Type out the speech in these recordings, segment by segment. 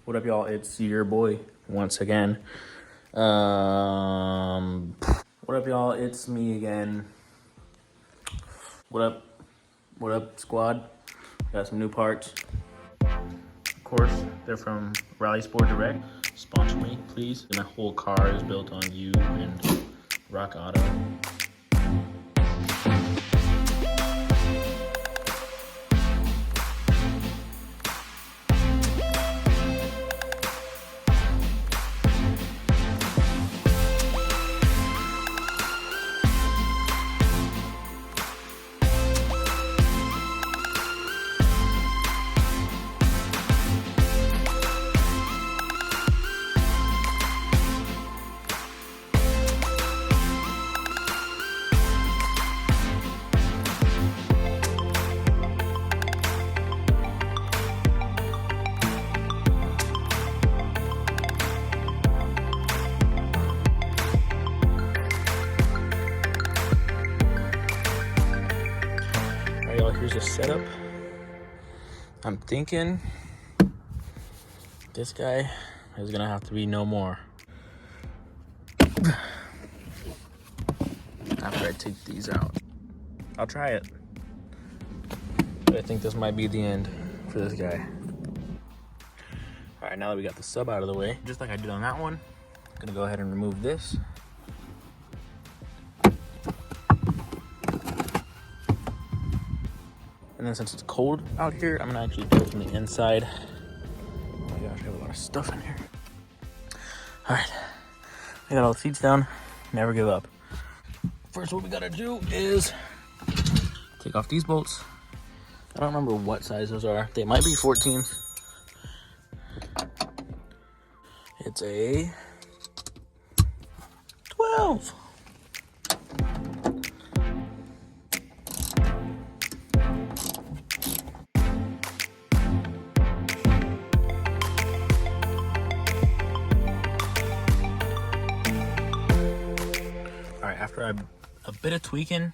What up, y'all? It's your boy once again. What up, y'all? It's me again. What up? What up, squad? Got some new parts. Of course, they're from Rally Sport Direct. Sponsor me, please. My whole car is built on you and Rock Auto. Y'all, here's the setup. I'm thinking this guy is gonna have to be no more after I take these out. I'll try it, but I think this might be the end for this guy. All right, now that we got the sub out of the way, just like I did on that one, I'm gonna go ahead and remove this. And then since it's cold out here, I'm gonna actually do it from the inside. Oh my gosh, I have a lot of stuff in here. All right, I got all the seats down. Never give up. First, what we gotta do is take off these bolts. I don't remember what size those are. They might be 14s. It's a 12. After a bit of tweaking,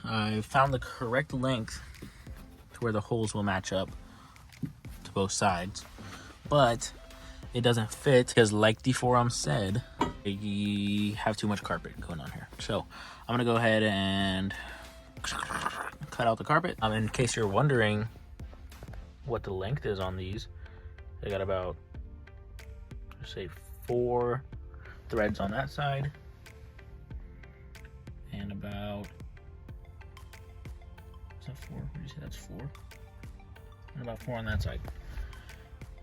I found the correct length to where the holes will match up to both sides, but it doesn't fit because, like the forum said, you have too much carpet going on here. So I'm gonna go ahead and cut out the carpet. In case you're wondering what the length is on these, they got about, say, 4 threads on that side and about, is that 4? What did you say? That's 4? And about 4 on that side.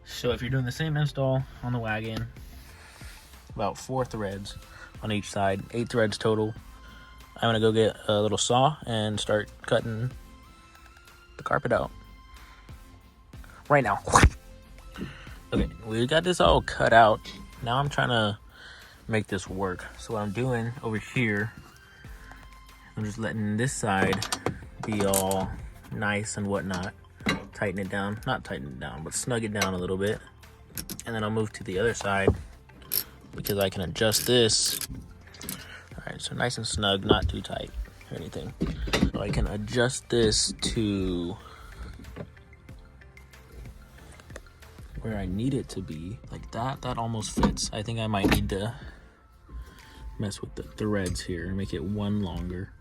So if you're doing the same install on the wagon, about 4 threads on each side, 8 threads total. I'm gonna go get a little saw and start cutting the carpet out right now. Okay, we got this all cut out. Now I'm trying to make this work. So what I'm doing over here, I'm just letting this side be all nice and whatnot. Tighten it down, not tighten it down, but snug it down a little bit. And then I'll move to the other side because I can adjust this. All right, so nice and snug, not too tight or anything. So I can adjust this to where I need it to be, like that. That almost fits. I think I might need to mess with the threads here and make it one longer.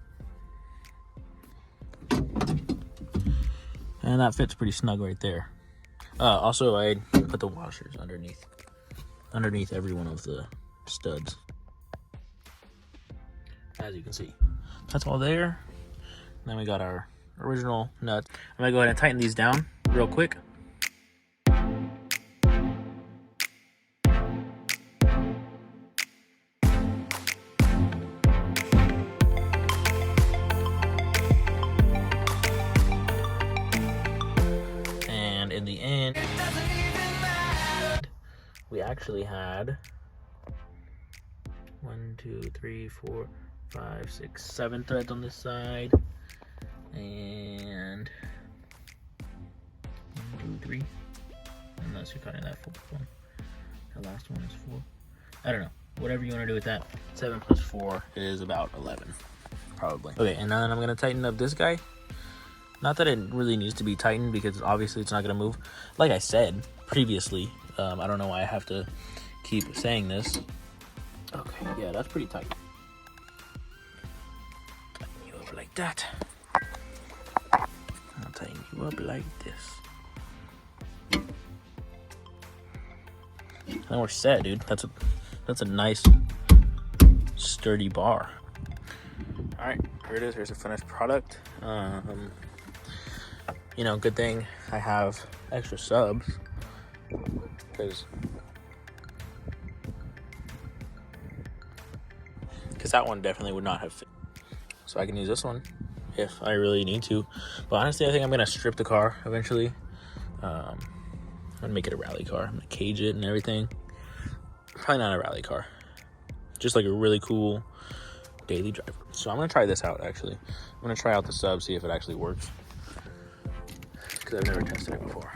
And that fits pretty snug right there. Also, I put the washers underneath every one of the studs. As you can see, that's all there. And then we got our original nuts. I'm gonna go ahead and tighten these down real quick. In the end, we actually had 1, 2, 3, 4, 5, 6, 7 threads on this side, and 1, 2, 3, unless you're cutting that 4th one. The last one is 4. I don't know. Whatever you want to do with that. 7 plus 4 is about 11, probably. Okay, and then I'm gonna tighten up this guy. Not that it really needs to be tightened, because obviously it's not going to move. Like I said previously, I don't know why I have to keep saying this. Okay, yeah, that's pretty tight. Tighten you up like that. I'll tighten you up like this. And we're set, dude. That's a nice, sturdy bar. All right, here it is. Here's the finished product. You know, good thing I have extra subs, because that one definitely would not have fit. So I can use this one if I really need to. But honestly, I think I'm gonna strip the car eventually. I'm gonna make it a rally car. I'm gonna cage it and everything. Probably not a rally car, just like a really cool daily driver. So I'm gonna try this out. Actually, I'm gonna try out the sub, see if it actually works, because I've never tested it before.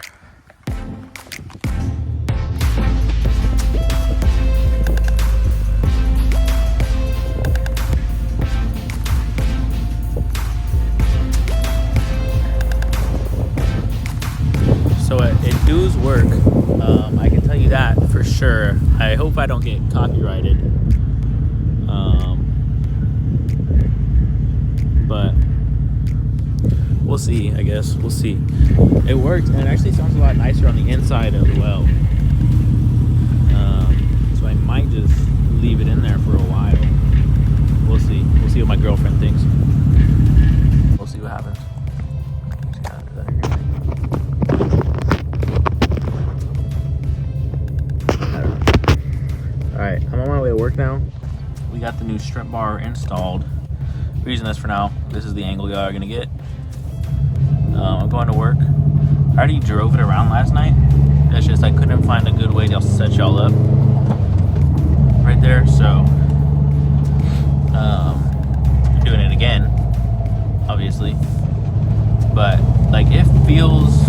So it does work. I can tell you that for sure. I hope I don't get copyrighted. But we'll see, I guess. We'll see. It worked, and it actually sounds a lot nicer on the inside as well. So I might just leave it in there for a while. We'll see. We'll see what my girlfriend thinks. We'll see what happens. Alright, I'm on my way to work now. We got the new strip bar installed. We're using this for now. This is the angle y'all are gonna get. I'm going to work. I already drove it around last night. It's just I couldn't find a good way to set y'all up right there, so I'm doing it again, obviously. But like, it feels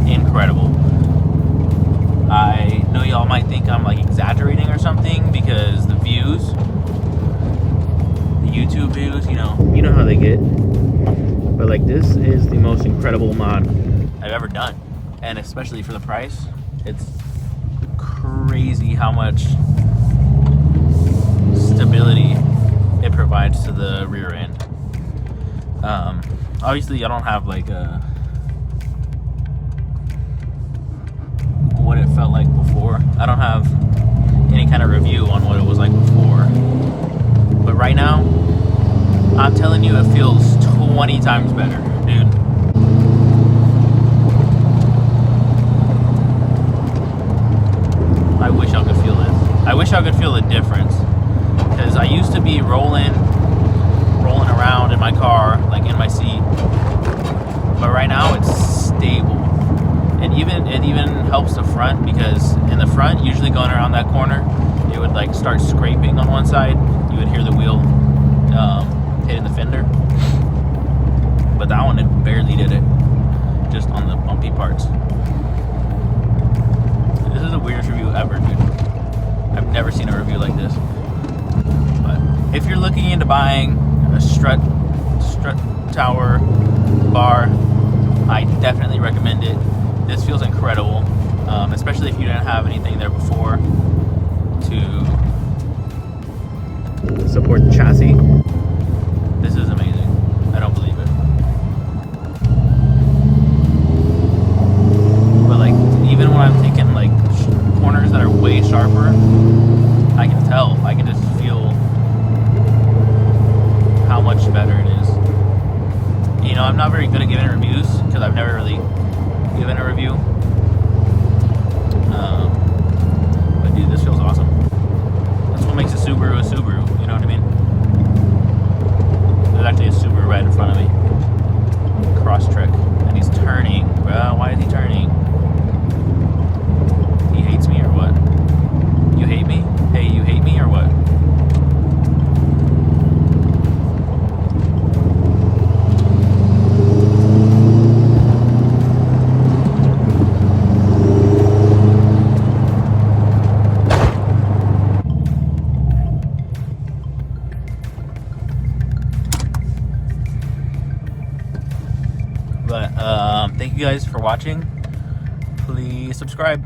incredible. I know y'all might think I'm like exaggerating or something, because the views, the YouTube views, you know how they get. But like, this is the most incredible mod I've ever done, and especially for the price, it's crazy how much stability it provides to the rear end. Obviously I don't have like what it felt like before. I don't have any kind of review on what it was like before, but right now I'm telling you, it feels 20 times better, dude. I wish I could feel this. I wish I could feel the difference, because I used to be rolling around in my car, like in my seat, but right now it's stable. And it even helps the front, because in the front, usually going around that corner, it would like start scraping on one side. You would hear the wheel hitting the fender, but that one, it barely did it, just on the bumpy parts. This is the weirdest review ever, dude. I've never seen a review like this. But if you're looking into buying a strut tower bar, I definitely recommend it. This feels incredible, especially if you didn't have anything there before to support the chassis. This is amazing. I don't believe it. But like, even when I'm taking like corners that are way sharper, I can tell. I can just feel how much better it is. You know, I'm not very good at giving reviews, because I've never really given a review. But dude, this feels awesome. That's what makes a Subaru a Subaru, you know what I mean? There's actually a Subaru right in front of me. Cross-trek. And he's turning. Well, why is he turning? He hates me or what? You hate me? Hey, you hate me or what? watching. Please subscribe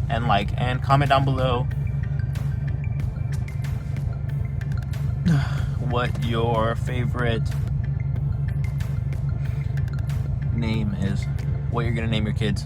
and like and comment down below what your favorite name is, what you're gonna name your kids.